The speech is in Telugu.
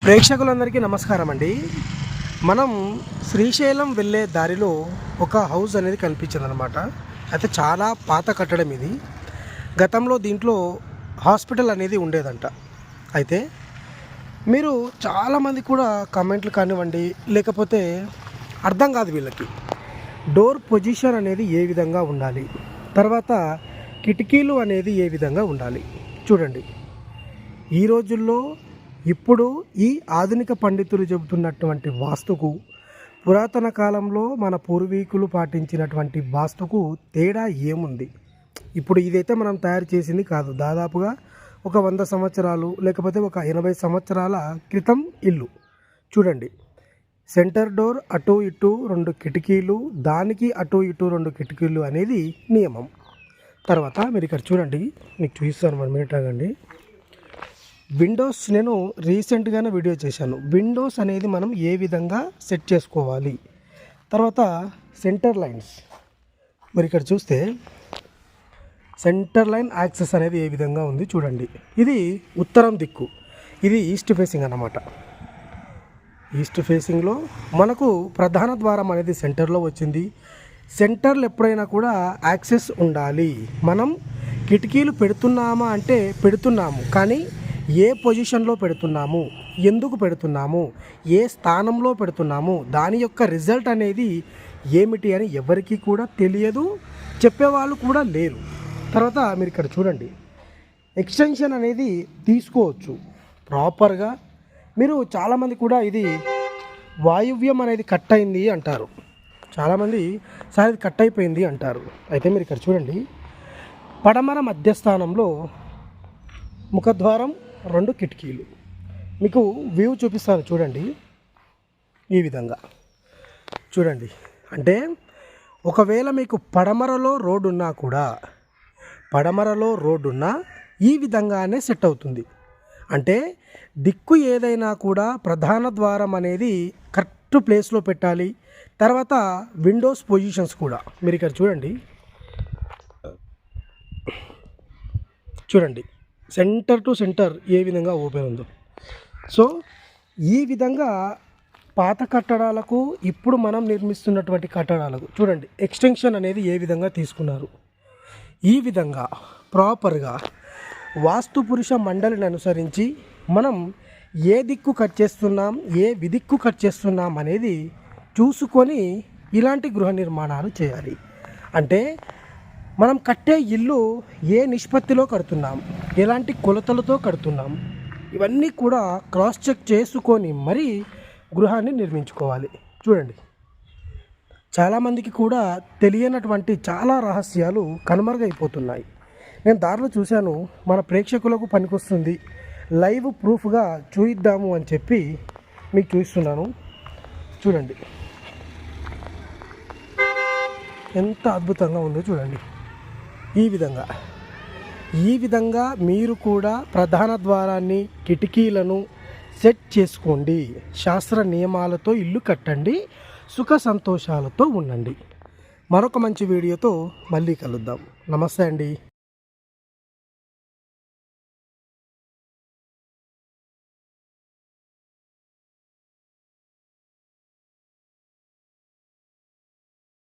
ప్రేక్షకులందరికీ నమస్కారం అండి. మనం శ్రీశైలం వెళ్ళే దారిలో ఒక హౌస్ అనేది కనిపించిందనమాట. అయితే చాలా పాత కట్టడం ఇది. గతంలో దీంట్లో హాస్పిటల్ అనేది ఉండేదంట. అయితే మీరు చాలామంది కూడా కామెంట్లు కానివ్వండి, లేకపోతే అర్థం కాదు వీళ్ళకి డోర్ పొజిషన్ అనేది ఏ విధంగా ఉండాలి, తర్వాత కిటికీలు అనేది ఏ విధంగా ఉండాలి. చూడండి, ఈ రోజుల్లో ఇప్పుడు ఈ ఆధునిక పండితులు చెబుతున్నటువంటి వాస్తుకు, పురాతన కాలంలో మన పూర్వీకులు పాటించినటువంటి వాస్తుకు తేడా ఏముంది? ఇప్పుడు ఇదైతే మనం తయారు చేసింది కాదు. దాదాపుగా ఒక 100 సంవత్సరాలు లేకపోతే ఒక 80 సంవత్సరాల క్రితం ఇల్లు. చూడండి, సెంటర్ డోర్ అటు ఇటు 2 కిటికీలు, దానికి అటు ఇటు 2 కిటికీలు అనేది నియమం. తర్వాత మీరు ఇక్కడ చూడండి, మీకు చూపిస్తాను, 1 మినిట్ ఆగండి. విండోస్ నేను రీసెంట్గానే వీడియో చేశాను. విండోస్ అనేది మనం ఏ విధంగా సెట్ చేసుకోవాలి. తర్వాత సెంటర్ లైన్స్, మరి ఇక్కడ చూస్తే సెంటర్ లైన్ యాక్సెస్ అనేది ఏ విధంగా ఉంది చూడండి. ఇది ఉత్తరం దిక్కు, ఇది ఈస్ట్ ఫేసింగ్ అన్నమాట. ఈస్ట్ ఫేసింగ్లో మనకు ప్రధాన ద్వారం అనేది సెంటర్లో వచ్చింది. సెంటర్లో ఎప్పుడైనా కూడా యాక్సెస్ ఉండాలి. మనం కిటికీలు పెడుతున్నామా అంటే పెడుతున్నాము, కానీ ఏ పొజిషన్లో పెడుతున్నాము, ఎందుకు పెడుతున్నాము, ఏ స్థానంలో పెడుతున్నాము, దాని యొక్క రిజల్ట్ అనేది ఏమిటి అని ఎవరికి కూడా తెలియదు, చెప్పేవాళ్ళు కూడా లేరు. తర్వాత మీరు ఇక్కడ చూడండి, ఎక్స్టెన్షన్ అనేది తీసుకోవచ్చు ప్రాపర్గా. మీరు చాలామంది కూడా ఇది వాయువ్యం అనేది కట్ అయింది అంటారు. చాలామంది సార్ ఇది కట్ అయిపోయింది అంటారు. అయితే మీరు ఇక్కడ చూడండి, పడమర మధ్యస్థానంలో ముఖద్వారం, 2 కిటికీలు. మీకు వ్యూ చూపిస్తాను చూడండి. ఈ విధంగా చూడండి, అంటే ఒకవేళ మీకు పడమరలో రోడ్డు ఉన్నా కూడా, పడమరలో రోడ్డు ఉన్నా ఈ విధంగానే సెట్ అవుతుంది. అంటే దిక్కు ఏదైనా కూడా ప్రధాన ద్వారం అనేది కరెక్ట్ ప్లేస్లో పెట్టాలి. తర్వాత విండోస్ పొజిషన్స్ కూడా మీరు ఇక్కడ చూడండి. చూడండి, సెంటర్ టు సెంటర్ ఏ విధంగా ఓపెన్ ఉందో. సో ఈ విధంగా పాత కట్టడాలకు, ఇప్పుడు మనం నిర్మిస్తున్నటువంటి కట్టడాలకు చూడండి, ఎక్స్టెన్షన్ అనేది ఏ విధంగా తీసుకున్నారు. ఈ విధంగా ప్రాపర్గా వాస్తు పురుష మండలిని అనుసరించి మనం ఏ దిక్కు కట్ చేస్తున్నాం, ఏ విదిక్కు కట్ చేస్తున్నాం అనేది చూసుకొని ఇలాంటి గృహ నిర్మాణాలు చేయాలి. అంటే మనం కట్టే ఇల్లు ఏ నిష్పత్తిలో కడుతున్నాం, ఎలాంటి కొలతలతో కడుతున్నాం, ఇవన్నీ కూడా క్రాస్ చెక్ చేసుకొని మరీ గృహాన్ని నిర్మించుకోవాలి. చూడండి, చాలామందికి కూడా తెలియనటువంటి చాలా రహస్యాలు కనుమరుగైపోతున్నాయి. నేను దారిలో చూశాను, మన ప్రేక్షకులకు పనికొస్తుంది, లైవ్ ప్రూఫ్గా చూయిద్దాము అని చెప్పి మీకు చూపిస్తున్నాను. చూడండి ఎంత అద్భుతంగా ఉందో చూడండి. ఈ విధంగా మీరు కూడా ప్రధాన ద్వారాన్ని, కిటికీలను సెట్ చేసుకోండి. శాస్త్ర నియమాలతో ఇల్లు కట్టండి, సుఖ సంతోషాలతో ఉండండి. మరొక మంచి వీడియోతో మళ్ళీ కలుద్దాం. నమస్తే అండి.